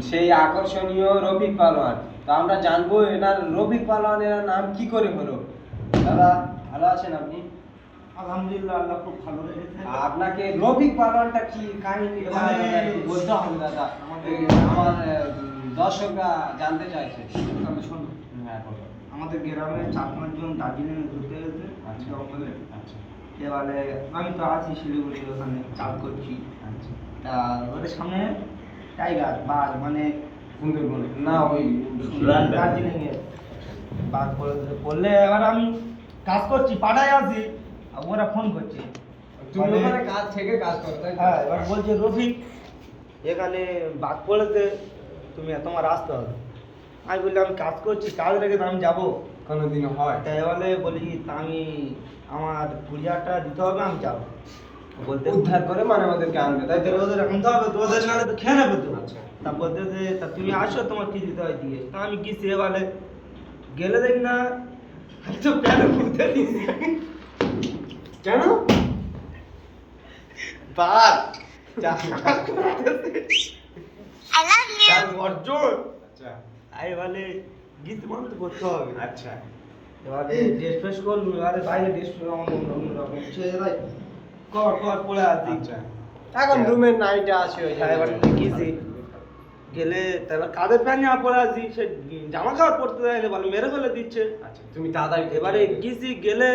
সেই আকর্ষণীয় রফিক পালোয়ান। তো আমরা জানবো এনার রফিক পালোয়ানের নাম কি করে হলো। দাদা ভালো আছেন আপনি? আলহামদুলিল্লাহ, আল্লাহ খুব ভালো রেখেছে। আপনাকে রফিক পালোয়ানটা কি কাহিনী একটু বলতে হবে দাদা, আমার দর্শকরা জানতে চাইছে। তাহলে শোনো, হ্যাঁ বলো। আমাদের গ্রামে 4-5 জন দার্জিলিং ঘুরতে গেছে জঙ্গলে। আচ্ছা এবারে আমি তো আছি শিলিগুড়ি, ওখানে চাষ করছি। আচ্ছা। তা ওদের সামনে টাইগার বাঘ, মানে সুন্দরবনে না ওই দার্জিলিং এ বাঘ পড়লে এবার আমি কাজ করছি, পাঠায় আছি, আর ওরা ফোন করছে। তুমি ওখানে কাজ থেকে কাজ করো তাই তো? হ্যাঁ, এবার বলছে রফিক এখানে বাঘ পড়েছে, তুমি তোমার আসতে হবে। আমি বললাম আমি কাজ করছি, কাজ রেখে তো আমি যাবো কোনোদিন হয় তাই বলে বলি তা আমি আমার 20,000 টাকা দিতে হবে, আমি যাবো। বলতে উদ্ধার করে মানে ওদেরকে আনবে তাই তো? ওদের আনতে হবে তো, ওদের নাহলে তো খেয়ে নেবে তো। আচ্ছা। তা বলতে যে তা তুমি আসো, তোমার কি দিতে হয় দিয়ে। তা আমি গেছি, এবারে গেলে দেখি না তো প্যানে ঘুরতে দিছি। কেন? বাঘ তার অর্জন। আচ্ছা আই বলে গীত বন্ধ করতে হবে। আচ্ছা এবারে ড্রেস ফ্রেস করলু, এবারে বাইরে ড্রেস অন্যরকম ছেড়ে দেয়, কর পড়ে আসি। আচ্ছা। এখন রুমের নাইটে আছে ওই হ্যাঁ, এবার গেছি, গেলে তাহলে কাদের প্যান্ট জামা পরে আসি, সে জামা কাপড় পরতে দেয় না, বলে মেরে ফেলে দিচ্ছে। আচ্ছা তুমি তাড়াতাড়ি এবারে গেছি, গেলে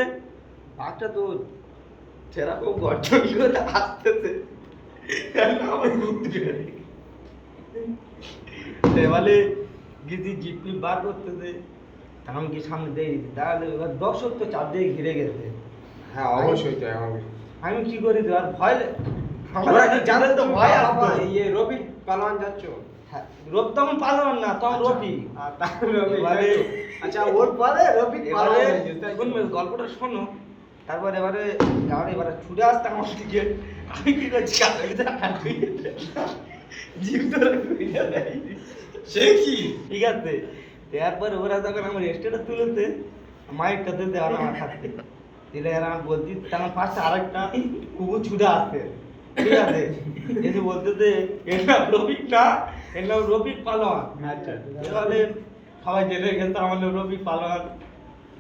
বাঘটা তো সেরকম গর্জন করে আসতেছে, আমার মুখ দিয়ে। এবারে গেছি, জিপি বার করতেছে, আমি কি সামনে দিয়ে দিচ্ছি, তাহলে এবার দর্শক তো চারদিকে ঘিরে গেছে। হ্যাঁ অবশ্যই তো এখন আমি কি করি, আর ভয় ওরা কি জানে তো ভয় আসতো। আসবে এই রফিক পালোয়ান যাচ্ছ? হ্যাঁ, রফি তখন পালাম না, তখন রফি। আর তার রফিক এবারে আচ্ছা ওর পরে রফিক এবারে পালোয়ান হয়ে গেছে, তাই তো? শুনবে গল্পটা শোনো। তারপর এবারে গাড়ি এবারে ছুটে আসতে আমার দিকে, আমি কি করছি, কানের ভিতরে হাত ঢুকিয়ে দিই। জিভ ধরে ঢুকিয়ে দেয়। সে কি? ঠিক আছে, তারপরে ওরা যখন আমার স্টেটা তুলেছে, মাইকটা দিতে আমার হাতে দিলে, এরা আমি বলছি তখন পাশে আরেকটা কুকুর ছুটে আসছে। ঠিক আছে, এসে বলতে যে এর নাম রফিক না, এর নাম রফিক পালোয়ান। আচ্ছা তাহলে সবাই জেনে গেছে আমার নাম রফিক পালোয়ান।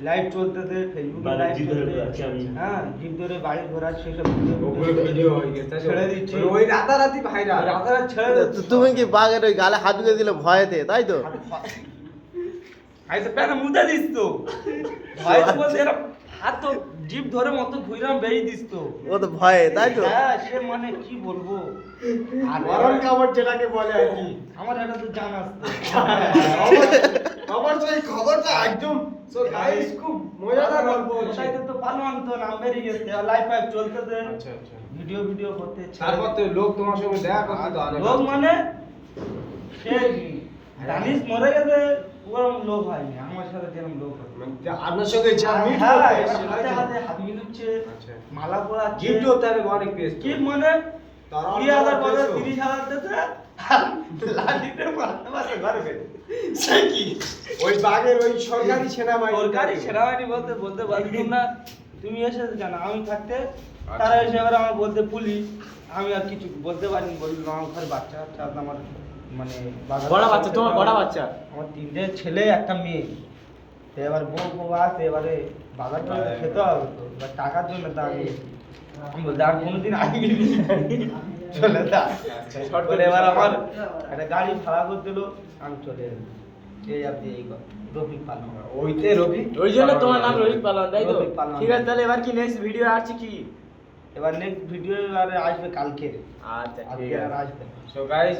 লাইভ চলতেছে, ফেসবুকে লাইভ চলতেছে। হ্যাঁ, জিপ ধরে বাড়ি ঘোরা সেসব ওগুলো ভিডিও হয়ে গেছে ছেড়ে দিচ্ছি। ওই রাতারাতি ভাইরাল। রাতারাত ছেড়ে দিচ্ছি। তুমি কি বাঘের ওই গালে হাত ঢুকে দিলে ভয়েতে, তাই তো? আমি তো প্যানে মুদে দিস তো, ভয় তো বলতে এরা হাত তো জিপ ধরে মতো ঘুরাম বেরিয়ে দিস তো। ও তো ভয়ে, তাই তো? হ্যাঁ, সে মানে কি বলবো, আর মরণ কামড় যেটাকে বলে আর কি। আমার এটা তো জানা আছে। অবশ্যই খবরটা একদম সো গাইস খুব মজাদার গল্প হচ্ছে। ওটাই তো পালোয়ান তো নাম বেরিয়ে গেছে, লাইভ ফাইভ চলতেছে, আচ্ছা আচ্ছা। ভিডিও করতে। তারপর তো লোক তোমার সঙ্গে দেখা করতে তো অনেক লোক আসছে। মানে সে দানিশ মরে গেছে, ওরকম লোক হয়নি আমার সাথে যেরকম লোক হতো। মানে যে আপনার সঙ্গে যা মিট হ্যাঁ, করতে এবার এসেছে, হাতে তাই তো? হাতে হাত মিলুচ্ছে, আচ্ছা। মালা পরা গিফট ও তাহলে অনেক পেয়েছে। কি মানে তারা 30,000 অনেক বলে পেয়েছো। 30,000 দিতে, লাঠিতে মারতে মারতে ঘরে সে কি? ওই বাঘের ওই সরকারি সেনাবাহিনী। সরকারি সেনাবাহিনী বলতে পারতুম না, তুমি এসেছো কেন, আমি থাকতে তারা এসে এবার আমার বলতে পুলিশ, আমি আর কিছু বলতে পারিনি। বললাম আমার ঘরে বাচ্চা আছে, আমার মানে কটা বাচ্চা তোমার, কটা বাচ্চা? আমার 3টে ছেলে, একটা মেয়ে। তো এবার বউ আছে, এবারে বাজারটা খেতে হবে তো, এবার টাকার জন্য তা আমি বলতে আর কোনোদিন আসবি চলে যা। শর্ট করে এবার আমার একটা গাড়ি ভাড়া করে দিল, আমি চলে এলাম। এই আপনি এই রফিক পালোয়ান। ওইতে রফিক। ওই জন্য তোমার নাম রোহিত পালোয়ান, তাই তো? রোহিত পালোয়ান। ঠিক আছে, তাহলে এবার কি নেক্সট ভিডিও আসছে কি? এবার নেক্সট ভিডিও আর আসবে কালকে, আচ্ছা ঠিক আজকে আর আছে। আসবে না। So guys